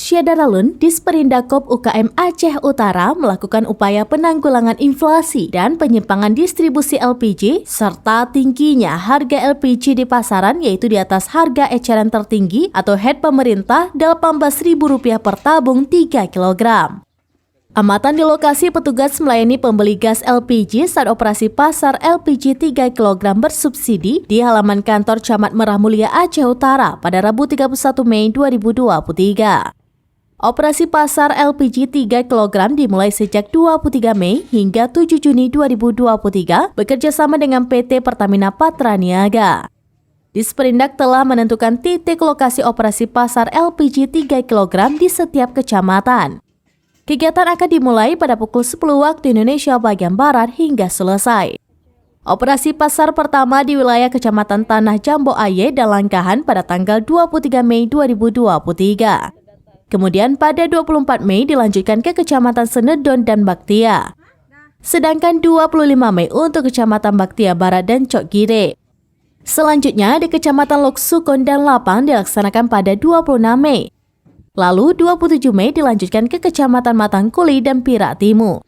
Syadaralun, Disperindakob UKM Aceh Utara melakukan upaya penanggulangan inflasi dan penyimpangan distribusi LPG serta tingginya harga LPG di pasaran yaitu di atas harga eceran tertinggi atau HED pemerintah Rp18.000 per tabung 3 kg. Amatan di lokasi petugas melayani pembeli gas LPG saat operasi pasar LPG 3 kg bersubsidi di halaman kantor Camat Merah Mulia Aceh Utara pada Rabu 31 Mei 2023. Operasi pasar LPG 3 kg dimulai sejak 23 Mei hingga 7 Juni 2023 bekerja sama dengan PT Pertamina Patra Niaga. Disperindak telah menentukan titik lokasi operasi pasar LPG 3 kg di setiap kecamatan. Kegiatan akan dimulai pada pukul 10 waktu Indonesia bagian Barat hingga selesai. Operasi pasar pertama di wilayah Kecamatan Tanah Jambo Aye dan Langkahan pada tanggal 23 Mei 2023. Kemudian pada 24 Mei dilanjutkan ke Kecamatan Senedon dan Baktia. Sedangkan 25 Mei untuk Kecamatan Baktia Barat dan Cok Gire. Selanjutnya di Kecamatan Lok Sukon dan Lapang dilaksanakan pada 26 Mei. Lalu 27 Mei dilanjutkan ke Kecamatan Matangkuli dan Pirak Timur.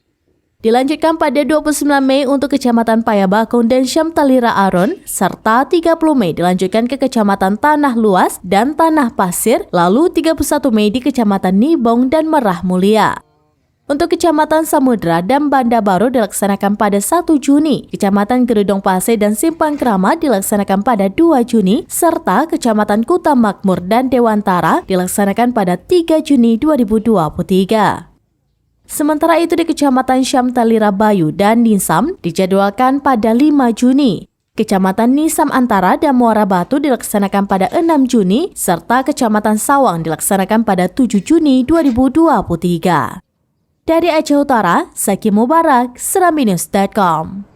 Dilanjutkan pada 29 Mei untuk Kecamatan Payabakung dan Syamtalira Aron, serta 30 Mei dilanjutkan ke Kecamatan Tanah Luas dan Tanah Pasir, lalu 31 Mei di Kecamatan Nibong dan Merah Mulia. Untuk Kecamatan Samudra dan Banda Baru dilaksanakan pada 1 Juni, Kecamatan Gerudong Pasir dan Simpang Keramat dilaksanakan pada 2 Juni, serta Kecamatan Kuta Makmur dan Dewantara dilaksanakan pada 3 Juni 2023. Sementara itu di Kecamatan Syamtalira Bayu dan Nisam dijadwalkan pada 5 Juni. Kecamatan Nisam Antara dan Muara Batu dilaksanakan pada 6 Juni, serta Kecamatan Sawang dilaksanakan pada 7 Juni 2023. Dari Aceh Utara, Zaki Mubarak, serambinews.com.